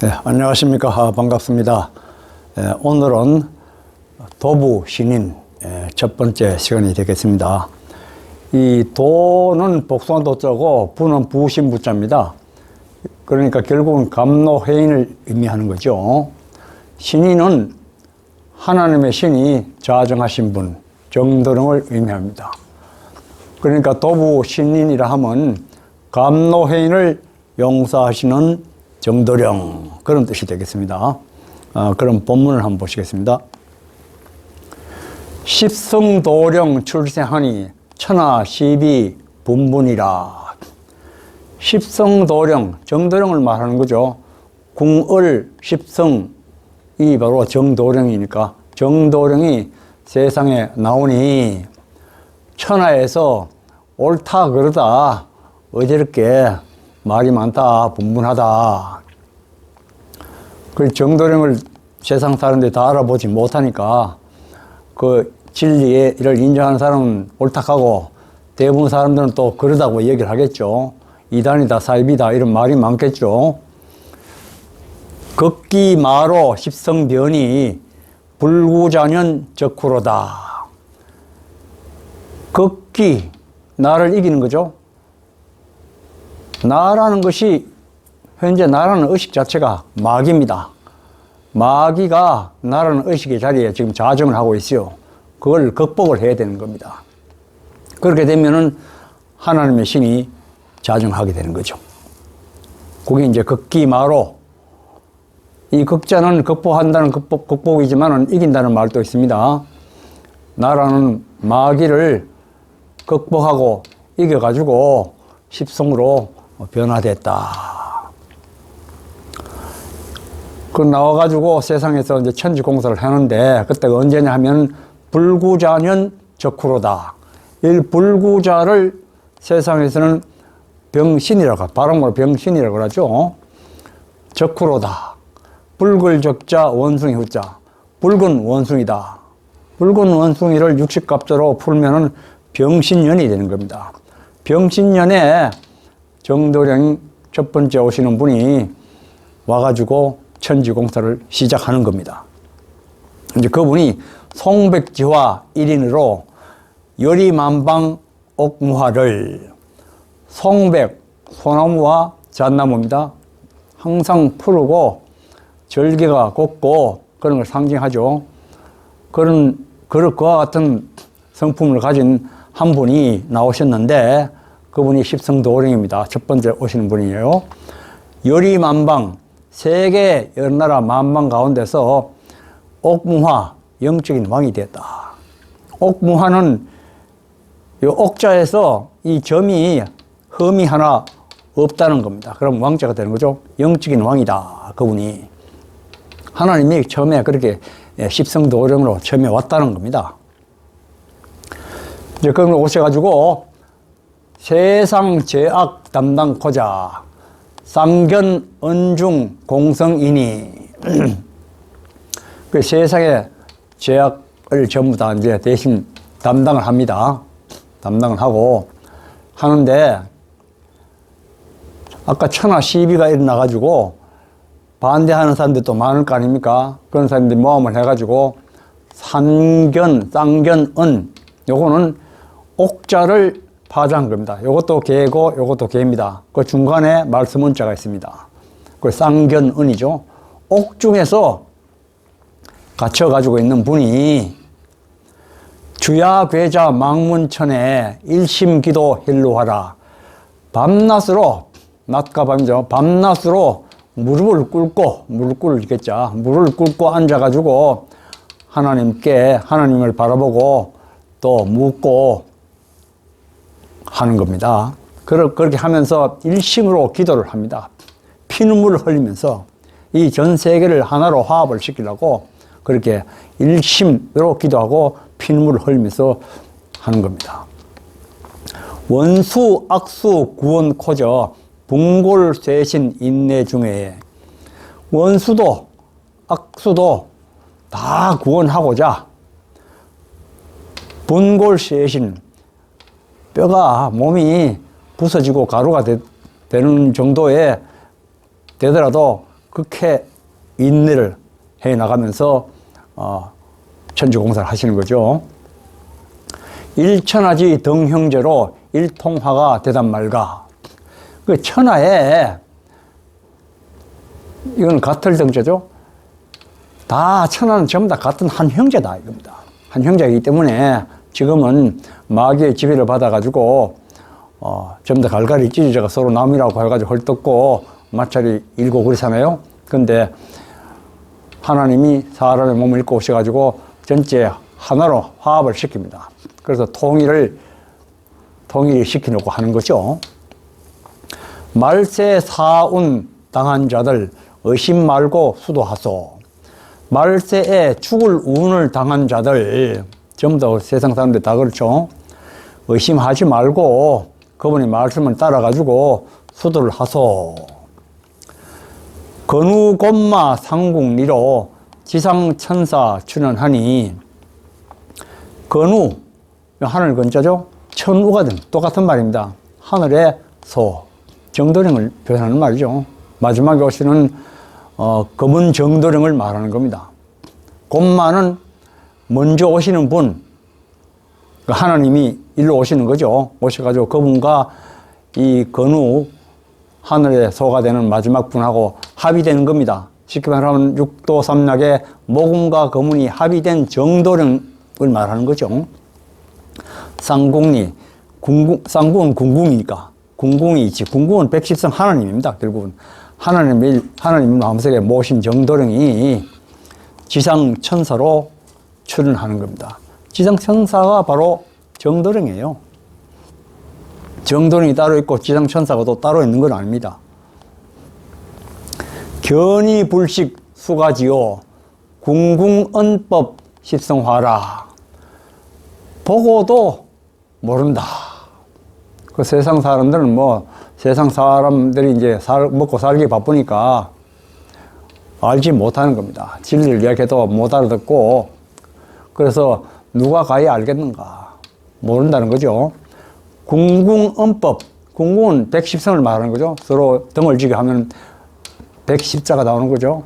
네, 안녕하십니까. 반갑습니다. 오늘은 도부 신인 첫 번째 시간이 되겠습니다. 이 도는 복숭아 도자고 부는 부신 부자입니다. 그러니까 결국은 감로회인을 의미하는 거죠. 신인은 하나님의 신이 자정하신 분, 정도령을 의미합니다. 그러니까 도부 신인이라 하면 감로회인을 용서하시는 정도령, 그런 뜻이 되겠습니다. 그럼 본문을 한번 보시겠습니다. 십성도령 출세하니 천하 시비 분분이라. 십성도령, 정도령을 말하는 거죠. 궁을 십성이 바로 정도령이니까 정도령이 세상에 나오니 천하에서 옳다 그러다 어저께 말이 많다, 분분하다. 그 정도령을 세상 사람들이 다 알아보지 못하니까 그 진리를 인정하는 사람은 옳다하고 대부분 사람들은 또 그러다고 얘기를 하겠죠. 이단이다, 사입이다, 이런 말이 많겠죠. 극기마로 십성변이 불구자년 적후로다. 극기, 나를 이기는 거죠. 나라는 것이 현재 나라는 의식 자체가 마귀입니다. 마귀가 나라는 의식의 자리에 지금 자정을 하고 있어요. 그걸 극복을 해야 되는 겁니다. 그렇게 되면은 하나님의 신이 자정하게 되는 거죠. 그게 이제 극기마로, 이 극자는 극복한다는 극복이지만 이긴다는 말도 있습니다. 나라는 마귀를 극복하고 이겨가지고 십성으로 변화됐다. 그 나와가지고 세상에서 이제 천지 공사를 하는데 그때가 언제냐 하면 불구자년 적후로다. 이 불구자를 세상에서는 병신이라고, 바람으로 병신이라고 하죠. 적후로다. 붉을 적자 원숭이 후자. 붉은 원숭이다. 붉은 원숭이를 60갑자로 풀면은 병신년이 되는 겁니다. 병신년에 정도령 첫 번째 오시는 분이 와가지고 천지공사를 시작하는 겁니다. 이제 그분이 송백지화 1인으로 열이만방 옥무화를, 송백, 소나무와 잣나무입니다. 항상 푸르고 절개가 곱고 그런 걸 상징하죠. 그와 같은 성품을 가진 한 분이 나오셨는데 그분이 십성도령입니다. 첫 번째 오시는 분이에요. 열이만방, 세계 여러 나라 만방 가운데서 옥무화, 영적인 왕이 됐다. 옥무화는 이 옥자에서 이 점이 흠이 하나 없다는 겁니다. 그럼 왕자가 되는 거죠. 영적인 왕이다. 그분이. 하나님이 처음에 그렇게 십성도령으로 처음에 왔다는 겁니다. 이제 그걸 오셔가지고 세상 죄악 담당코자 쌍견 언중 공성이니 그 세상의 죄악을 전부 다 이제 대신 담당을 합니다. 담당을 하고 하는데 아까 천하 시비가 일어나가지고 반대하는 사람들도 많을 거 아닙니까? 그런 사람들이 모함을 해가지고 쌍견, 은 요거는 옥자를 파자한 겁니다. 요것도 개고 요것도 개입니다. 그 중간에 말씀문자가 있습니다. 그 쌍견은이죠. 옥 중에서 갇혀가지고 있는 분이 주야괴자 망문천에 일심기도 힐루하라. 밤낮으로, 낮과 밤이죠. 밤낮으로 무릎을 꿇겠죠. 무릎을 꿇고 앉아가지고 하나님을 바라보고 또 묻고 하는 겁니다. 그렇게 하면서 일심으로 기도를 합니다. 피눈물을 흘리면서 이 전 세계를 하나로 화합을 시키려고 그렇게 일심으로 기도하고 피눈물을 흘리면서 하는 겁니다. 원수, 악수, 구원 코저 분골쇄신 인내 중에 원수도 악수도 다 구원하고자 분골쇄신, 뼈가 몸이 부서지고 가루가 되는 정도에 되더라도 그렇게 인내를 해 나가면서 천지공사를 하시는 거죠. 일천하지 등형제로 일통화가 되단 말가. 그 천하에 이건 같을 등자죠. 다 천하는 전부 다 같은 한 형제다 이겁니다. 한 형제이기 때문에 지금은 마귀의 지배를 받아가지고 전부 다 갈갈이 찢어져가 서로 남이라고 해가지고 헐뜯고 마찰이 일고 그렇잖아요. 근데 하나님이 사람의 몸을 입고 오셔가지고 전체 하나로 화합을 시킵니다. 그래서 통일을 시키려고 하는 거죠. 말세 사운 당한 자들 의심 말고 수도하소. 말세에 죽을 운을 당한 자들 전부 다 세상 사람들 다 그렇죠. 의심하지 말고 그분의 말씀을 따라가지고 수도를 하소. 건우곤마 상궁리로 지상천사 출현하니. 건우, 하늘 건자죠. 천우가 된 똑같은 말입니다. 하늘의 소, 정도령을 표현하는 말이죠. 마지막에 오시는 검은 정도령을 말하는 겁니다. 곤마는 먼저 오시는 분, 하나님이 일로 오시는 거죠. 오셔가지고 그분과 이 건우 하늘의 소가 되는 마지막 분하고 합의되는 겁니다. 쉽게 말하면 육도 삼락의 모금과 거문이 합의된 정도령을 말하는 거죠. 쌍궁리, 쌍궁은 궁궁이니까 궁궁이 있지. 궁궁은 백십성 하나님입니다. 결국은 하나님 마음속에 모신 정도령이 지상 천사로 출현하는 겁니다. 지상 천사가 바로 정도령이에요. 정도령이 따로 있고 지상 천사가 또 따로 있는 건 아닙니다. 견이불식 수가지요 궁궁언법 십성화라. 보고도 모른다. 그 세상 사람들은 세상 사람들이 이제 먹고 살기 바쁘니까 알지 못하는 겁니다. 진리를 이야기해도 못 알아듣고, 그래서 누가 가야 알겠는가? 모른다는 거죠. 궁궁언법, 궁궁은 110성을 말하는 거죠. 서로 등을 지게 하면 110자가 나오는 거죠.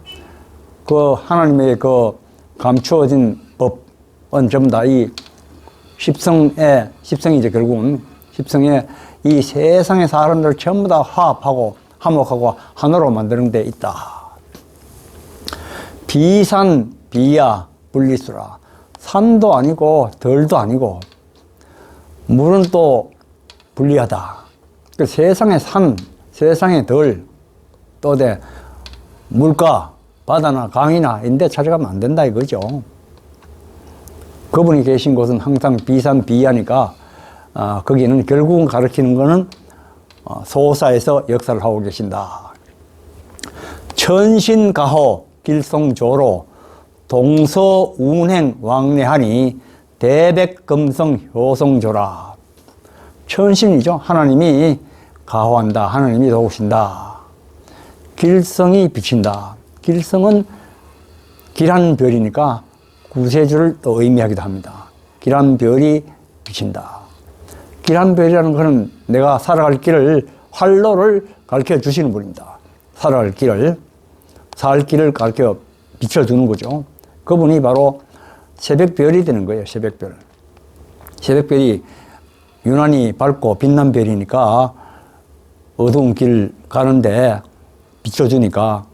그 하나님의 그 감추어진 법은 전부 다 이 십성이 이제 결국은 십성에 이 세상의 사람들 전부 다 화합하고 화목하고 하나로 만드는 데 있다. 비산, 비야, 분리수라. 산도 아니고 덜도 아니고 물은 또 분리하다. 그 세상의 산, 세상의 덜, 또 물가, 바다나 강이나 인데 찾아가면 안 된다 이거죠. 그분이 계신 곳은 항상 비산, 비야니까 거기는 결국은 가르치는 거는 소사에서 역사를 하고 계신다. 천신가호 길성조로 동서운행 왕래하니 대백금성 효성조라. 천신이죠. 하나님이 가호한다. 하나님이 도우신다. 길성이 비친다. 길성은 길한 별이니까 구세주를 또 의미하기도 합니다. 길한 별이 비친다. 길한 별이라는 것은 내가 살아갈 길을, 활로를 가르쳐 주시는 분입니다. 살아갈 길을, 살 길을 가르쳐 비춰주는 거죠. 그분이 바로 새벽별이 되는 거예요. 새벽별. 새벽별이 유난히 밝고 빛난 별이니까 어두운 길 가는데 비춰주니까,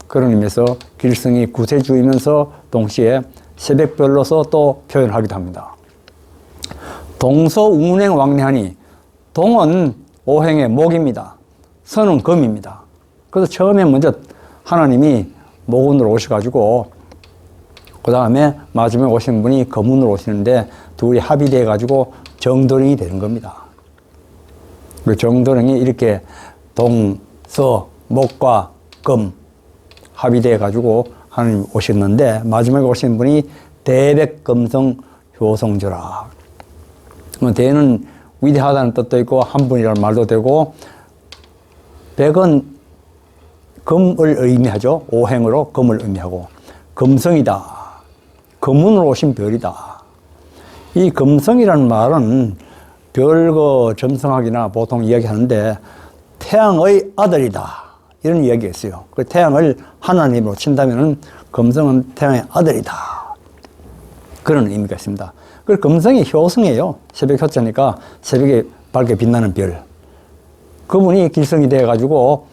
그런 의미에서 길성이 구세주이면서 동시에 새벽별로서 또 표현하기도 합니다. 동서운행 왕래하니, 동은 오행의 목입니다. 서는 금입니다. 그래서 처음에 먼저 하나님이 목운으로 오셔가지고 그 다음에 마지막에 오신 분이 금운으로 오시는데 둘이 합의돼 가지고 정도령이 되는 겁니다. 그 정도령이 이렇게 동서 목과 금 합의돼 가지고 하나님 오셨는데 마지막에 오신 분이 대백금성 효성조라. 대는 위대하다는 뜻도 있고 한 분이라는 말도 되고, 백은 금을 의미하죠. 오행으로 금을 의미하고, 금성이다. 금운으로 오신 별이다. 이 금성이라는 말은 별거 점성학이나 보통 이야기하는데 태양의 아들이다 이런 이야기가 있어요. 그 태양을 하나님으로 친다면은 금성은 태양의 아들이다. 그런 의미가 있습니다. 그 금성이 효성이에요. 새벽 효자니까 새벽에 밝게 빛나는 별. 그분이 길성이 되어가지고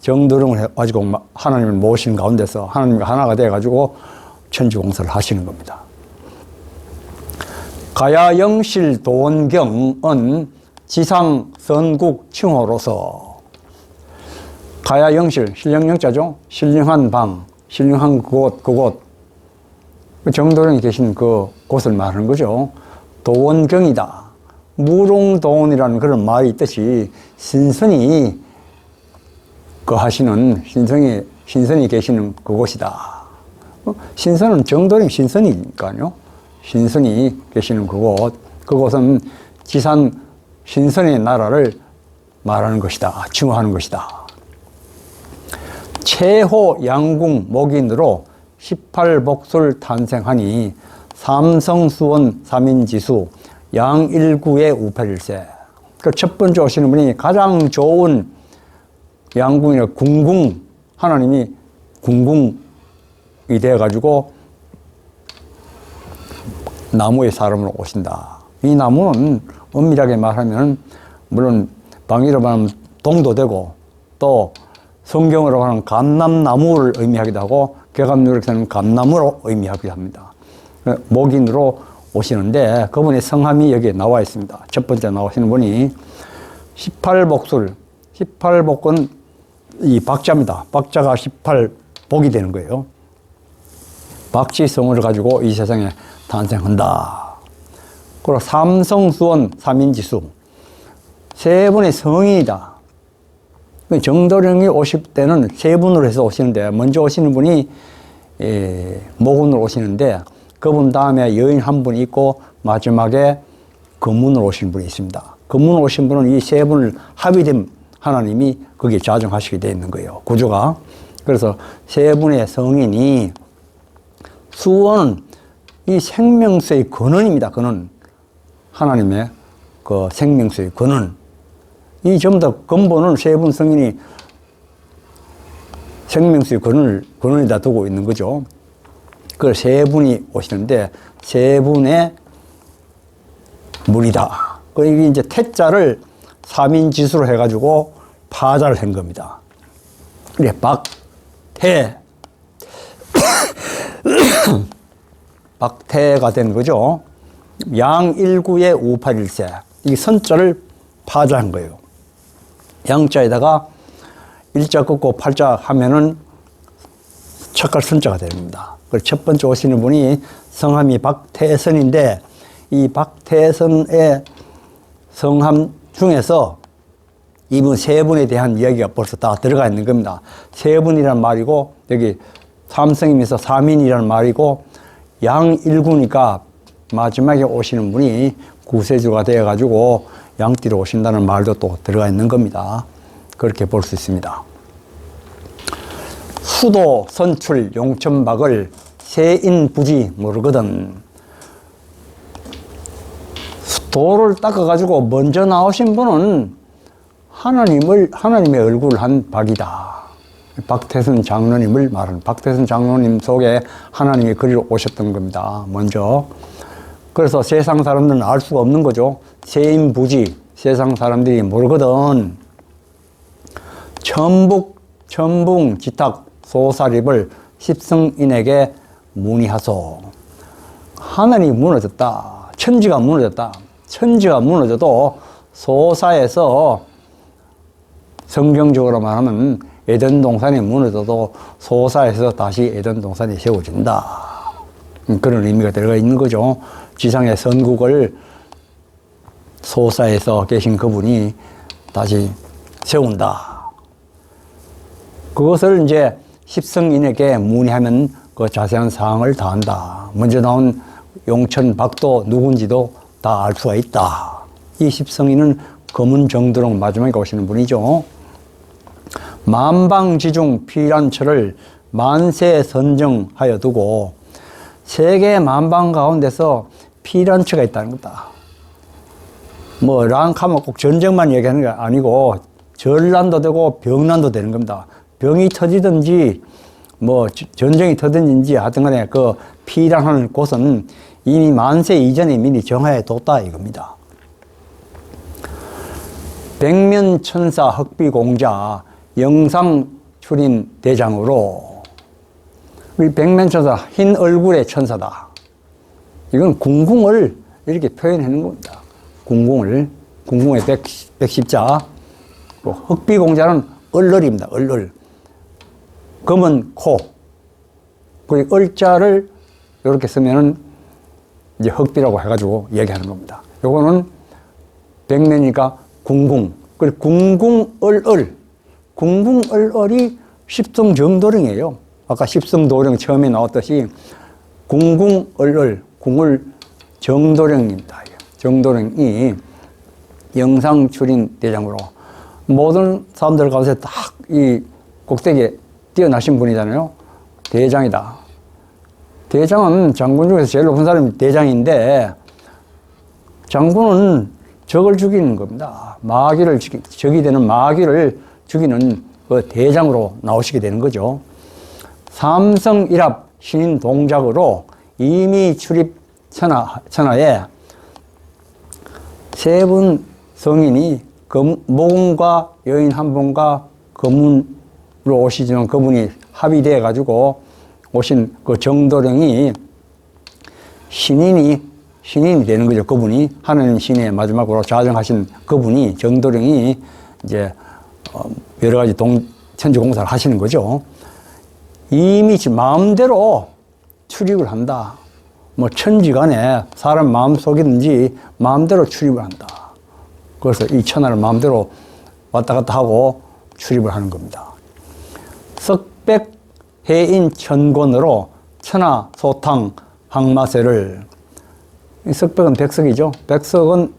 정도령을 해가지고 하나님을 모시는 가운데서 하나님과 하나가 되어가지고 천지공사를 하시는 겁니다. 가야영실 도원경은 지상 선국 칭호로서 가야영실, 신령영자죠. 신령한 방, 신령한 그곳. 정도령이 계신 그 곳을 말하는 거죠. 도원경이다. 무롱도원이라는 그런 말이 있듯이 신선이 거하시는 신선이 계시는 그곳이다. 신선은 정도령 신선이니까요. 신선이 계시는 그곳은 지산 신선의 나라를 말하는 것이다. 칭호하는 것이다. 최호 양궁 목인으로 18복술 탄생하니 삼성수원 삼인지수 양일구의 우팔일세. 그 첫 번째 오시는 분이 가장 좋은 양궁이나 궁궁, 하나님이 궁궁이 되어가지고 나무의 사람으로 오신다. 이 나무는 엄밀하게 말하면 물론 방위로 말하면 동도 되고 또 성경으로 하는 감람나무를 의미하기도 하고 개감누락에서는 감나무로 의미하기도 합니다. 목인으로 오시는데 그분의 성함이 여기에 나와 있습니다. 첫 번째 나오시는 분이 18복은 이 박자입니다. 박자가 18복이 되는 거예요. 박지성을 가지고 이 세상에 탄생한다. 그리고 삼성수원 삼인지수 세 분의 성인이다. 정도령이 오실 때는 세 분으로 해서 오시는데 먼저 오시는 분이 목운으로 오시는데 그분 다음에 여인 한 분이 있고 마지막에 금운으로 오신 분이 있습니다. 금운으로 오신 분은 이 세 분을 합의된 하나님이 거기에 자정하시게 되어 있는 거예요. 구조가. 그래서 세 분의 성인이 수원은 이 생명수의 근원입니다. 근원. 하나님의 그 생명수의 근원. 이 전부 다 근본은 세 분 성인이 생명수의 근원에다 두고 있는 거죠. 그 세 분이 오시는데 세 분의 물이다. 이게 이제 태자를 삼인지수로 해가지고 파자를 한 겁니다. 그래, 박태. 박태가 된 거죠. 양일구의 우팔일세. 이 선자를 파자한 거예요. 양자에다가 일자 긋고 팔자 하면은 착갈 선자가 됩니다. 첫 번째 오시는 분이 성함이 박태선인데 이 박태선의 성함 중에서 이분 세 분에 대한 이야기가 벌써 다 들어가 있는 겁니다. 세 분이라는 말이고 여기 삼성이면서 삼인이라는 말이고 양일구니까 마지막에 오시는 분이 구세주가 되어가지고 양띠로 오신다는 말도 또 들어가 있는 겁니다. 그렇게 볼 수 있습니다. 수도, 선출, 용천박을 세인부지 모르거든. 도를 닦아가지고 먼저 나오신 분은 하나님의 얼굴을 한 박이다. 박태선 장로님을 말하는, 박태선 장로님 속에 하나님이 그리로 오셨던 겁니다. 먼저. 그래서 세상 사람들은 알 수가 없는 거죠. 세인부지, 세상 사람들이 모르거든. 천붕, 지탁, 소사립을 십성인에게 문의하소. 하늘이 무너졌다. 천지가 무너졌다. 천지가 무너져도 소사에서 성경적으로 말하면 에덴 동산이 무너져도 소사에서 다시 에덴 동산이 세워진다. 그런 의미가 들어가 있는 거죠. 지상의 선국을 소사에서 계신 그분이 다시 세운다. 그것을 이제 십성인에게 문의하면 그 자세한 사항을 다 안다. 먼저 나온 용천박도 누군지도 다 알 수가 있다. 이 십성인은 검은정도령 마지막에 오시는 분이죠. 만방지중 피란처를 만세 선정하여 두고 세계 만방 가운데서 피란처가 있다는 거다. 뭐 랑카면 꼭 전쟁만 얘기하는 게 아니고 전란도 되고 병란도 되는 겁니다. 병이 터지든지 뭐 전쟁이 터지든지 하여튼 간에 그 피란하는 곳은 이미 만세 이전에 미리 정하에 뒀다 이겁니다. 백면천사 흑비공자 영상출인 대장으로, 우리 백면천사 흰 얼굴의 천사다. 이건 궁궁을 이렇게 표현하는 겁니다. 궁궁의 백십자. 흑비공자는 얼얼입니다. 얼얼. 검은 코. 그리고 얼자를 이렇게 쓰면은 이제 흑비라고 해가지고 얘기하는 겁니다. 요거는 백면이니까 궁궁. 그리고 궁궁얼얼. 궁궁얼얼이 십성정도령이에요. 아까 십성도령 처음에 나왔듯이 궁궁얼얼, 궁을 정도령입니다. 정도령이 영상출인 대장으로 모든 사람들 가운데 딱 이 꼭대기에 뛰어나신 분이잖아요. 대장이다. 대장은 장군 중에서 제일 높은 사람이 대장인데, 장군은 적을 죽이는 겁니다. 적이 되는 마귀를 죽이는 그 대장으로 나오시게 되는 거죠. 삼성일합 신인 동작으로 이미 출입 천하에 세 분 성인이 모군과 여인 한 분과 거문으로 오시지만 그분이 합의되어 가지고 오신 그 정도령이 신인이 되는 거죠. 그분이 하나님 신의 마지막으로 좌정하신 그분이 정도령이 이제 여러 가지 천지 공사를 하시는 거죠. 이미 마음대로 출입을 한다. 뭐 천지간에 사람 마음속이든지 마음대로 출입을 한다. 그래서 이 천하를 마음대로 왔다 갔다 하고 출입을 하는 겁니다. 석백해인 천권으로 천하 소탕 항마세를, 이 석백은 백석이죠. 백석은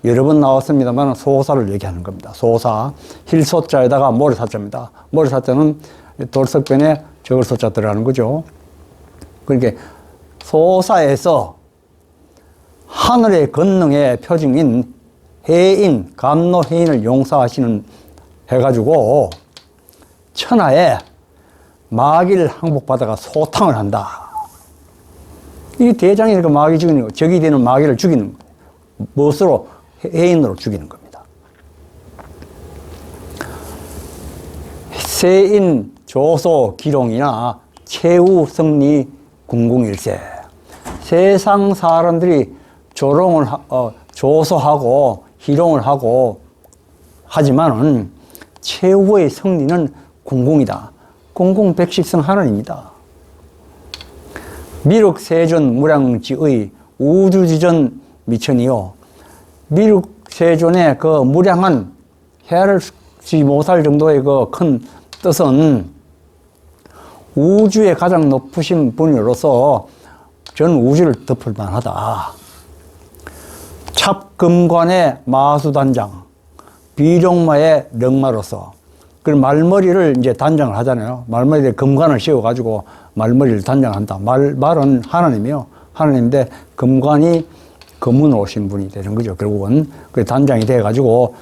여러 번 나왔습니다만 소사를 얘기하는 겁니다. 소사, 힐소자에다가 모래사자입니다. 모래사자는 돌석변에 적을소자 들어가는 거죠. 그러니까 소사에서 하늘의 권능의 표징인 해인, 감노해인을 용사하시는 해가지고 천하에 마귀를 항복받아가 소탕을 한다. 이 대장이 그 마귀 죽이는 거, 적이 되는 마귀를 죽이는 거. 무엇으로? 해인으로 죽이는 겁니다. 세인, 조소, 기롱이나 최후, 성리, 궁궁일세. 세상 사람들이 조소하고 희롱을 하고 하지만은 최후의 성리는 궁궁이다. 궁궁 백십성 하나님이다. 미륵세존 무량지의 우주지전 미천이요. 미륵세존의 그 무량한 헤아릴 수 못할 정도의 그 큰 뜻은 우주의 가장 높으신 분으로서 전 우주를 덮을 만하다. 찹금관의 마수단장, 비룡마의 령마로서, 그 말머리를 이제 단장을 하잖아요. 말머리에 금관을 씌워가지고 말머리를 단장한다. 말은 하나님이요. 하나님인데 금관이 금문으로 오신 분이 되는 거죠. 결국은 그 단장이 돼가지고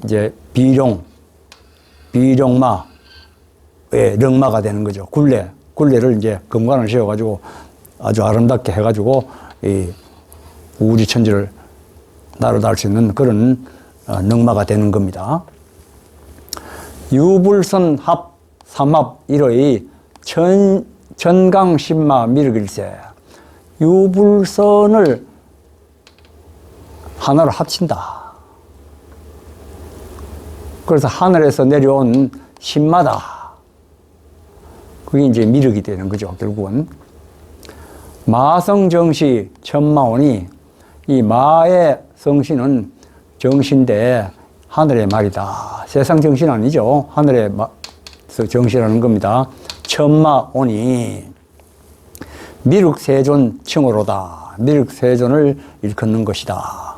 이제 비룡마의 령마가 되는 거죠. 굴레를 이제 금관을 씌워가지고 아주 아름답게 해가지고 이 우주 천지를 나르다할 수 있는 그런 능마가 되는 겁니다. 유불선 합 삼합 1의 전강신마 미륵일세. 유불선을 하나로 합친다. 그래서 하늘에서 내려온 신마다. 그게 이제 미륵이 되는 거죠, 결국은. 마성정시 천마오니, 이 마의 성신은 정시인데 하늘의 말이다. 세상 정신 아니죠. 하늘의 정시라는 겁니다. 천마오니 미륵세존 칭호로다. 미륵세존을 일컫는 것이다.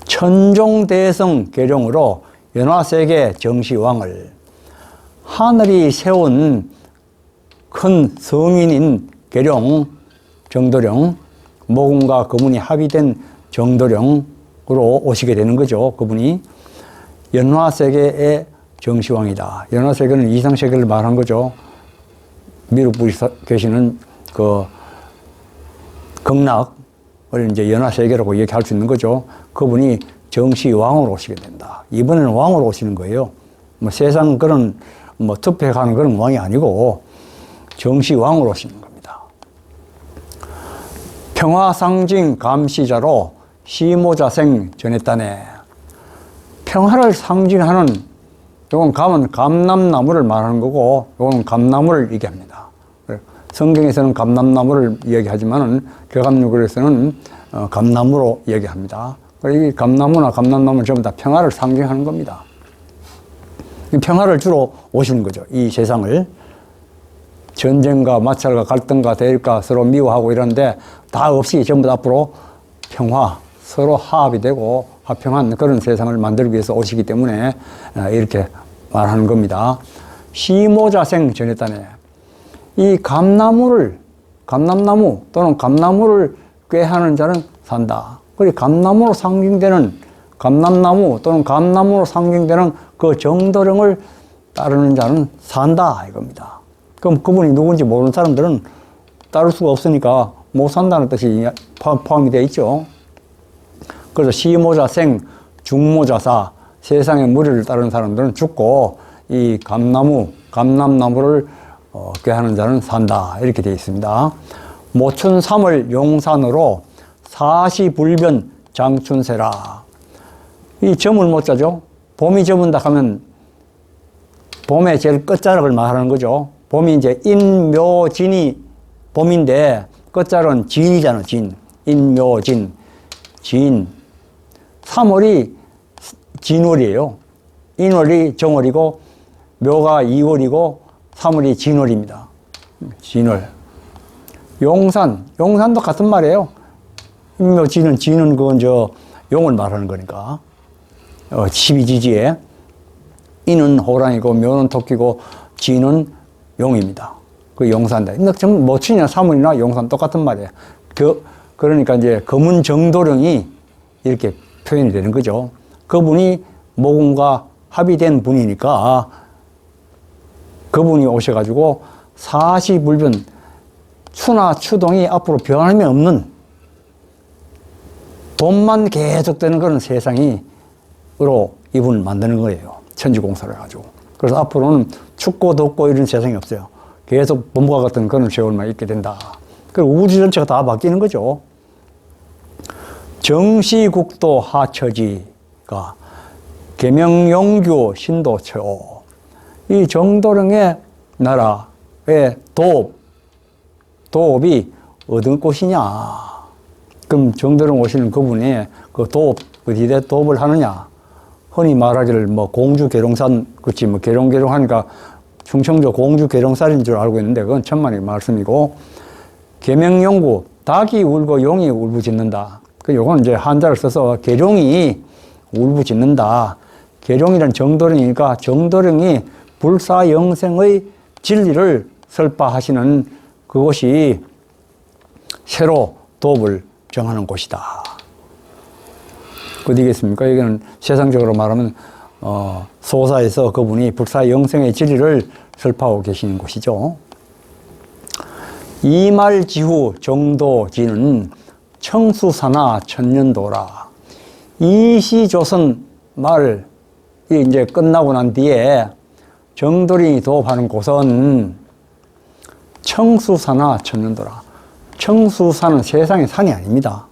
천종대성 계룡으로 연화세계 정시왕을, 하늘이 세운 큰 성인인 계룡, 정도령, 모군과 거문이 합의된 정도령으로 오시게 되는 거죠. 그분이 연화세계의 정시왕이다. 연화세계는 이상세계를 말한 거죠. 미륵 분이 계시는 그 극락을 이제 연화세계라고 얘기할 수 있는 거죠. 그분이 정시왕으로 오시게 된다. 이번에는 왕으로 오시는 거예요. 뭐 세상 그런 뭐 투표하는 그런 왕이 아니고 정시왕으로 오시는 겁니다. 평화상징 감시자로 시모자생 전했다네. 평화를 상징하는, 요건 감은 감람나무를 말하는 거고, 요건 감나무를 얘기합니다. 성경에서는 감람나무를 얘기하지만은 교감유골에서는 감나무로 얘기합니다. 이 감나무나 감람나무는 전부 다 평화를 상징하는 겁니다. 평화를 주로 오시는 거죠. 이 세상을. 전쟁과 마찰과 갈등과 대립과 서로 미워하고 이러는데 다 없이 전부 다 앞으로 평화, 서로 화합이 되고 화평한 그런 세상을 만들기 위해서 오시기 때문에 이렇게 말하는 겁니다. 시모자생 전했다네. 이 감람나무 또는 감나무를 꾀하는 자는 산다. 그리고 감나무로 상징되는 감람나무 또는 감나무로 상징되는 그 정도령을 따르는 자는 산다 이겁니다. 그럼 그분이 누군지 모르는 사람들은 따를 수가 없으니까 못 산다는 뜻이 포함이 되어 있죠. 그래서 시모자생, 중모자사, 세상의 무리를 따르는 사람들은 죽고 이 감람나무를 꾀하는 자는 산다 이렇게 되어 있습니다. 모춘삼월 용산으로 사시불변 장춘세라. 이 점을 못 짜죠. 봄이 저문다 하면 봄의 제일 끝자락을 말하는 거죠. 봄이 이제 인묘진이 봄인데 끝자락은 진이잖아. 진. 인묘진. 진. 3월이 진월이에요. 인월이 정월이고 묘가 2월이고 3월이 진월입니다. 진월. 용산도 같은 말이에요. 인묘진은 진은 그건 용을 말하는 거니까. 12지지에 인은 호랑이고 묘는 토끼고 진은 용입니다. 그 용산다. 모춘이나 3월이나 용산 똑같은 말이에요. 그러니까 이제 검은 정도령이 이렇게 표현이 되는 거죠. 그분이 모군과 합의된 분이니까 그분이 오셔가지고 사시불변, 추나 추동이 앞으로 변함이 없는 봄만 계속되는 그런 세상으로 이분을 만드는 거예요. 천지공사를 해가지고. 그래서 앞으로는 춥고 덥고 이런 세상이 없어요. 계속 봄과 같은 그런 세월만 있게 된다. 그리고 우주 전체가 다 바뀌는 거죠. 정시국도 하처지가 계명용규 신도처. 이 정도령의 나라의 도업이 어떤 곳이냐. 그럼 정도령 오시는 그분이 그 도업, 어디에 도업을 하느냐. 흔히 말하기를 공주 계룡산, 그치, 계룡 하니까 충청도 공주 계룡산인 줄 알고 있는데 그건 천만의 말씀이고, 계명용구, 닭이 울고 용이 울부짖는다. 요건 이제 한자를 써서 계룡이 울부짖는다. 계룡이란 정도령이니까 정도령이 불사영생의 진리를 설파하시는 그곳이 새로 도업을 정하는 곳이다. 어디겠습니까? 여기는 세상적으로 말하면 소사에서 그분이 불사영생의 진리를 설파하고 계시는 곳이죠. 이말지후 정도지는 청수사나 천년도라. 이시조선 말이 이제 끝나고 난 뒤에 정도령이 도업하는 곳은 청수사나 천년도라. 청수사는 세상의 산이 아닙니다.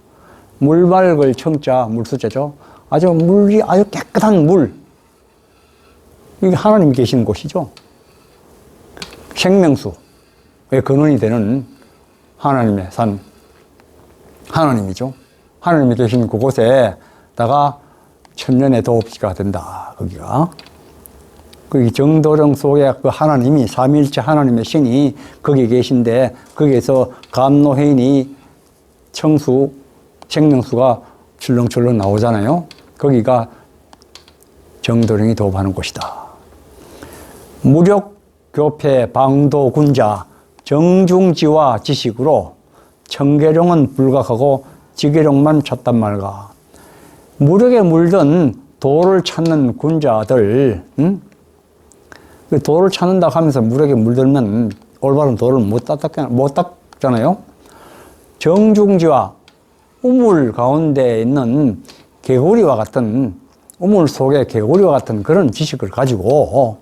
물 밝을 청자, 물수자죠. 물이 아주 깨끗한 물. 이게 하나님이 계시는 곳이죠. 생명수의 근원이 되는 하나님의 산. 하나님이죠. 하나님이 계신 그곳에다가 천년의 도업지가 된다. 거기가. 거기 정도령 속에 그 하나님이, 삼위일체 하나님의 신이 거기 계신데 거기에서 감노해인이 청수, 생명수가 출렁출렁 나오잖아요. 거기가 정도령이 도업하는 곳이다. 무력교패 방도군자 정중지와 지식으로 청계룡은 불각하고 지계룡만 찾단 말가. 무력에 물든 도를 찾는 군자들, 그 돌을 찾는다 하면서 물에게 물들면 올바른 돌을 못 닦잖아요. 정중지와 우물 가운데 있는 개구리와 같은, 우물 속의 개구리와 같은 그런 지식을 가지고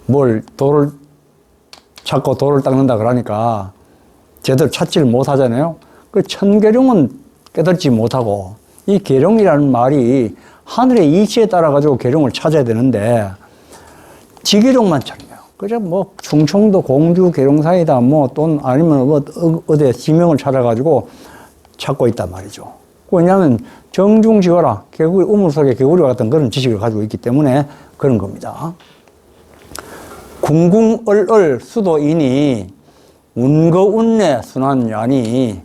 뭘 돌을 찾고 돌을 닦는다 그러니까 제대로 찾지를 못하잖아요. 그 천계룡은 깨닫지 못하고, 이 계룡이라는 말이 하늘의 이치에 따라 가지고 계룡을 찾아야 되는데 지계룡만 찾네요. 그저 뭐 충청도 공주 계룡 사이다 뭐 또 아니면 뭐 어디 지명을 찾아가지고 찾고 있단 말이죠. 왜냐하면 정중지어라, 개구리, 우물 속의 개구리와 같은 그런 지식을 가지고 있기 때문에 그런 겁니다. 궁궁얼얼 수도이니 운거운내 순환야니,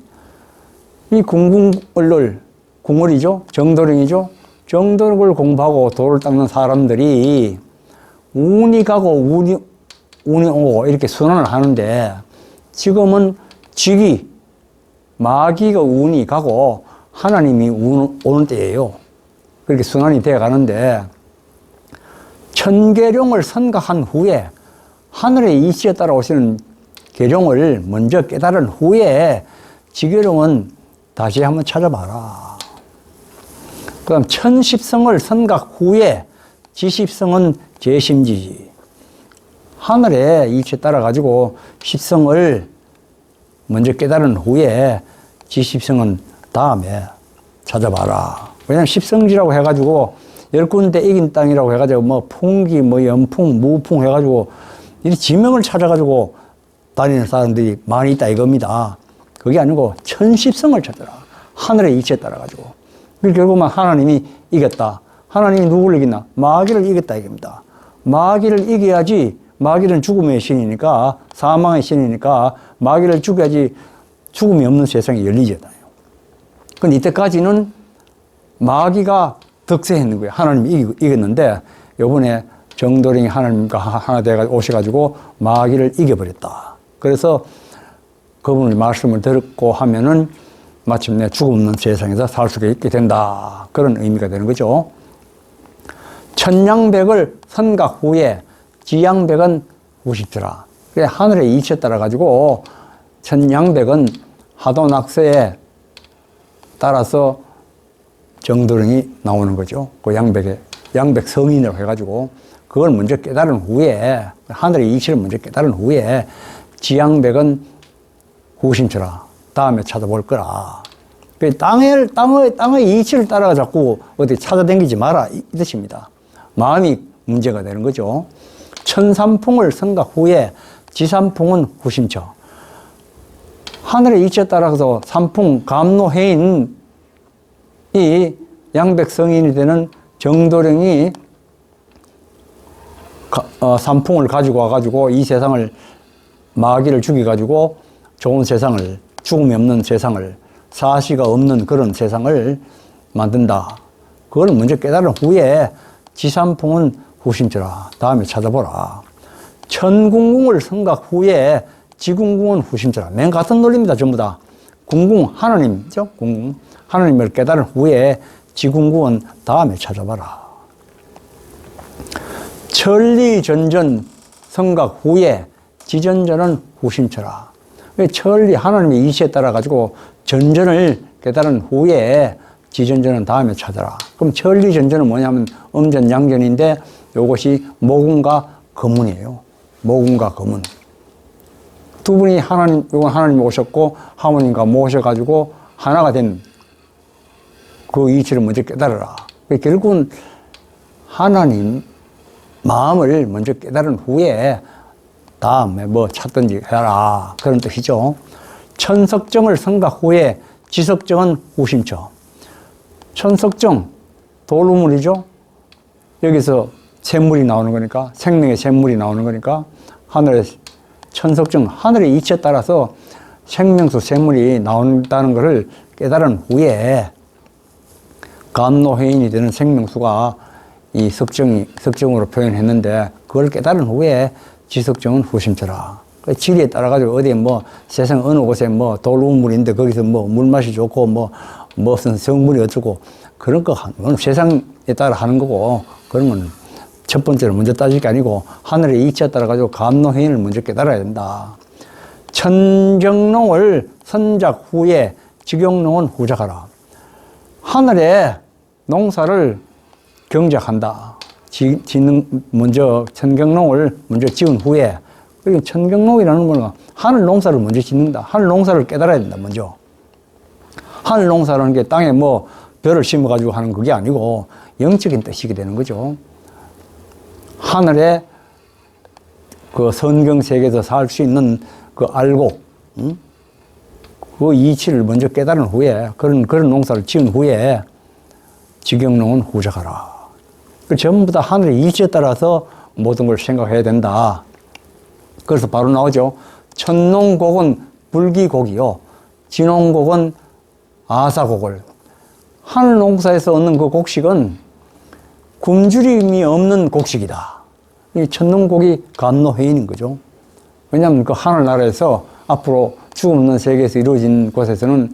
이 궁궁얼얼, 궁얼이죠, 정도령이죠. 정도령을 공부하고 돌을 닦는 사람들이 운이 가고 운이 오고 이렇게 순환을 하는데, 지금은 직이, 마귀가 운이 가고 하나님이 오는 때예요. 그렇게 순환이 되어 가는데, 천계룡을 선각한 후에 하늘의 이치에 따라 오시는 계룡을 먼저 깨달은 후에 지계룡은 다시 한번 찾아봐라. 그 다음 천십성을 선각 후에 지십성은 제심지지. 하늘의 이치에 따라 가지고 십성을 먼저 깨달은 후에 지십성은 다음에 찾아봐라. 왜냐하면 십성지라고 해가지고 10군데 이긴 땅이라고 해가지고 뭐 풍기, 뭐 연풍, 무풍 해가지고 이 지명을 찾아가지고 다니는 사람들이 많이 있다 이겁니다. 그게 아니고 천십성을 찾더라. 하늘의 이치에 따라 가지고. 결국은 하나님이 이겼다. 하나님이 누구를 이겼나? 마귀를 이겼다 이겁니다. 마귀를 이겨야지. 마귀는 죽음의 신이니까, 사망의 신이니까 마귀를 죽여야지 죽음이 없는 세상이 열리잖아요. 근데 이때까지는 마귀가 득세했는 거예요. 하나님이 이겼는데 요번에 정도령이 하나님과 하나 되어 오셔가지고 마귀를 이겨버렸다. 그래서 그분의 말씀을 듣고 하면은 마침내 죽음 없는 세상에서 살 수 있게 된다. 그런 의미가 되는 거죠. 천양백을 선각 후에 지양백은 우십시라. 그래, 하늘의 이치에 따라 가지고 천양백은 하도낙서에 따라서 정도령이 나오는 거죠. 그 양백 성인이라고 해가지고 그걸 먼저 깨달은 후에, 하늘의 이치를 먼저 깨달은 후에 지양백은 후심쳐라. 다음에 찾아볼 거라. 땅의 이치를 따라 자꾸 어디 찾아다니지 마라. 이 뜻입니다. 마음이 문제가 되는 거죠. 천삼풍을 선각 후에 지삼풍은 후심쳐. 하늘의 이치에 따라서 삼풍, 감노해인 이 양백성인이 되는 정도령이 삼풍을 가지고 와가지고 이 세상을, 마귀를 죽여가지고 좋은 세상을, 죽음이 없는 세상을, 사시가 없는 그런 세상을 만든다. 그걸 먼저 깨달은 후에 지삼풍은 후심쳐라. 다음에 찾아보라. 천궁궁을 선각 후에 지궁궁은 후심쳐라. 맨 같은 논리입니다. 전부 다. 궁궁, 하나님이죠. 궁궁. 하나님을 깨달은 후에 지궁궁은 다음에 찾아봐라. 천리전전 선각 후에 지전전은 후심쳐라. 천리, 하나님의 이치에 따라 가지고 전전을 깨달은 후에 지전전은 다음에 찾아라. 그럼 천리전전은 뭐냐면 음전양전인데 이것이 모군과 거문이에요. 모군과 거문. 두 분이 요건 하나님이 오셨고 하모님과 모셔가지고 하나가 된 그 이치를 먼저 깨달아라. 결국은 하나님 마음을 먼저 깨달은 후에 다음에 뭐 찾든지 해라. 그런 뜻이죠. 천석정을 선각 후에 지석정은 후심쳐. 천석정, 돌우물이죠. 여기서 샘물이 나오는 거니까, 생명의 샘물이 나오는 거니까, 하늘의 천석정, 하늘의 이치에 따라서 생명수 샘물이 나온다는 것을 깨달은 후에 감노해인이 되는 생명수가 이 석정으로 표현했는데, 그걸 깨달은 후에 지석정은 후심쳐라. 지리에 따라가지고 어디 뭐 세상 어느 곳에 뭐 돌우물인데 거기서 뭐 물맛이 좋고 뭐 무슨 성분이 어쩌고 그런 거 세상에 따라 하는 거고, 그러면 첫 번째로 먼저 따질 게 아니고 하늘의 이치에 따라 가지고 감노해인을 먼저 깨달아야 된다. 천정농을 선작 후에 직용농은 후작하라. 하늘의 농사를 경작한다. 먼저 천경농을 먼저 지은 후에, 그리고 천경농이라는 거는 하늘 농사를 먼저 짓는다. 하늘 농사를 깨달아야 된다. 먼저 하늘 농사라는 게 땅에 뭐 벼를 심어 가지고 하는 그게 아니고 영적인 뜻이게 되는 거죠. 하늘의 그 선경 세계에서 살 수 있는 그 알고, 그 이치를 먼저 깨달은 후에 그런 농사를 지은 후에 직영농은 후작하라. 그 전부 다 하늘의 이치에 따라서 모든 걸 생각해야 된다. 그래서 바로 나오죠. 천농곡은 불기곡이요, 진홍곡은 아사곡을. 하늘 농사에서 얻는 그 곡식은 굶주림이 없는 곡식이다. 이 천농곡이 감노회인인 거죠. 왜냐하면 그 하늘나라에서 앞으로 죽음 없는 세계에서 이루어진 곳에서는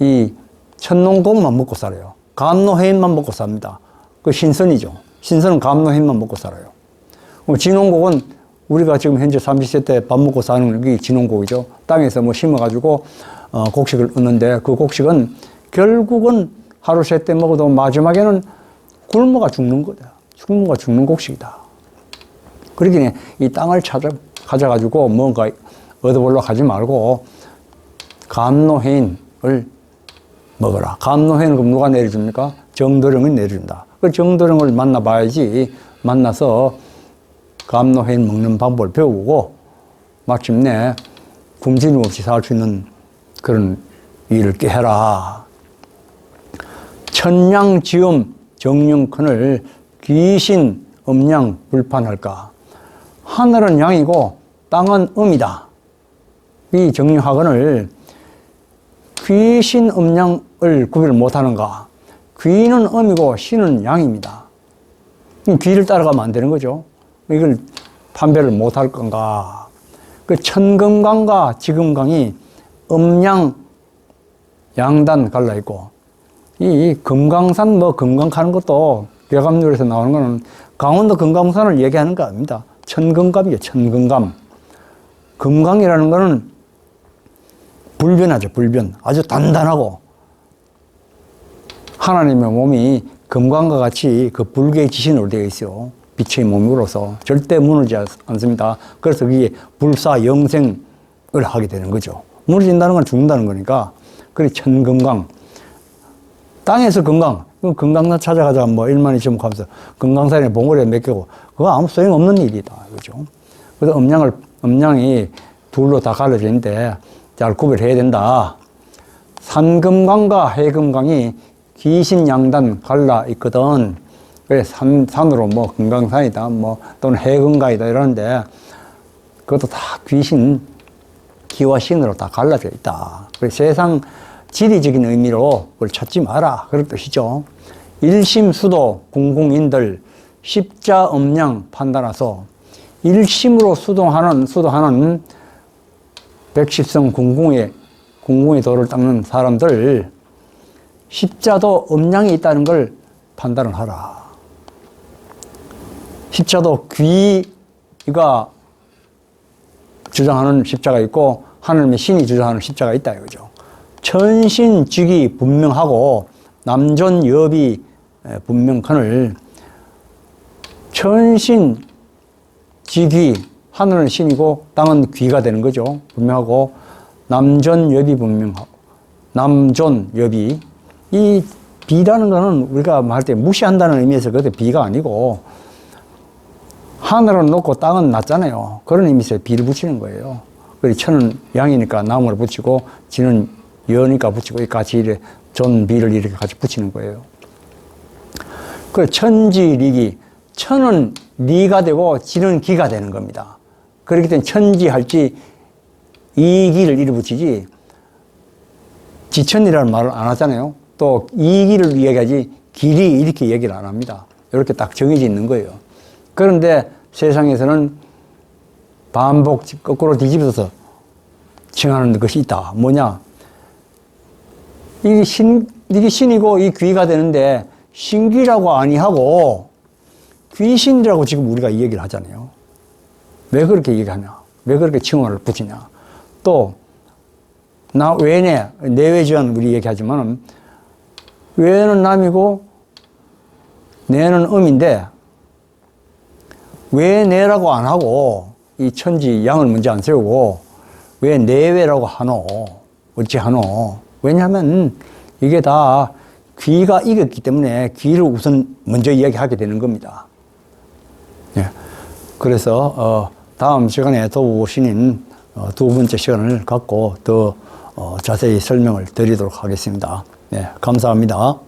이 천농곡만 먹고 살아요. 감노회인만 먹고 삽니다. 그 신선이죠. 신선은 감노회인만 먹고 살아요. 진홍곡은 우리가 지금 현재 30세 때 밥 먹고 사는 게 진홍곡이죠. 땅에서 뭐 심어가지고 곡식을 얻는데 그 곡식은 결국은 하루 세 때 먹어도 마지막에는 굶어가 죽는 거다. 굶어가 죽는 곡식이다. 그러기에 이 땅을 가져가지고 뭔가 얻어보려고 하지 말고 감노해인을 먹어라. 감노해인을 그럼 누가 내려줍니까? 정도령이 내려준다. 그 정도령을 만나봐야지, 만나서 감노해인 먹는 방법을 배우고 마침내 굶주림 없이 살 수 있는 그런 일을 깨해라. 천냥지음 정령큰을 귀신 음양 불판할까. 하늘은 양이고 땅은 음이다. 이 정령학원을 귀신 음양을 구별 못하는가. 귀는 음이고 신은 양입니다. 귀를 따라가면 안 되는 거죠. 이걸 판별을 못할 건가. 그 천금강과 지금강이 음양 양단 갈라 있고, 이 금강산 뭐 금강 가는 것도 괴감률에서 나오는 거는 강원도 금강산을 얘기하는 거 아닙니다. 천금감이에요. 천금감. 금강이라는 거는 불변하죠. 불변. 아주 단단하고, 하나님의 몸이 금강과 같이 그 불교의 지신으로 되어 있어요. 빛의 몸으로서 절대 무너지지 않습니다. 그래서 그게 불사 영생을 하게 되는 거죠. 무너진다는 건 죽는다는 거니까. 그래 천금강. 땅에서 금강. 금강산 찾아가자 뭐 1만 2천 가면서 금강산에 봉우리 몇 개고, 그거 아무 소용 없는 일이다. 그죠? 그래서 음양이 둘로 다 갈라져 있는데 잘 구별해야 된다. 산금강과 해금강이 귀신양단 갈라 있거든. 그래 산으로 뭐 금강산이다 뭐 또는 해금강이다 이러는데 그것도 다 귀신 기와 신으로 다 갈라져 있다. 그래 세상 지리적인 의미로 그걸 찾지 마라 그런 뜻이죠. 일심수도 궁궁인들 십자 음양 판단하소. 일심으로 수도하는 백십성 궁궁의 도를 닦는 사람들 십자도 음양이 있다는 걸 판단을 하라. 십자도 귀가 주장하는 십자가 있고 하늘의 신이 주장하는 십자가 있다 이거죠. 천신직이 분명하고 남존여비 분명컨을 천신직이 하늘은 신이고 땅은 귀가 되는 거죠. 분명하고 남존여비 분명하고 남존여비 이 비라는 거는 우리가 말할 때 무시한다는 의미에서 그것도 비가 아니고 하늘은 높고 땅은 낮잖아요. 그런 의미에서 비를 붙이는 거예요. 그리고 천은 양이니까 나무를 붙이고 지는 여니까 붙이고 같이 이래 존비를 이렇게 같이 붙이는 거예요. 그 천지리기 천은 리가 되고 지는 기가 되는 겁니다. 그렇기 때문에 천지할지 이기를 이리 붙이지 지천이라는 말을 안 하잖아요. 또 이기를 이야기하지 길이 이렇게 얘기를 안 합니다. 이렇게 딱 정해져 있는 거예요. 그런데 세상에서는 반복 거꾸로 뒤집어서 칭하는 것이 있다. 뭐냐? 이게 신이고 이 귀가 되는데 신귀라고 아니하고 귀신이라고 지금 우리가 이 얘기를 하잖아요. 왜 그렇게 얘기하냐? 왜 그렇게 칭호를 붙이냐? 또, 나 외내, 내외지원 우리 얘기하지만은, 외는 남이고, 내는 음인데, 왜 내라고 안 하고, 이 천지 양을 먼저 안 세우고, 왜 내외라고 하노? 어찌 하노? 왜냐하면, 이게 다 귀가 이겼기 때문에 귀를 우선 먼저 이야기하게 되는 겁니다. 예. 그래서, 다음 시간에 도우신인 두 번째 시간을 갖고 더 자세히 설명을 드리도록 하겠습니다. 네, 감사합니다.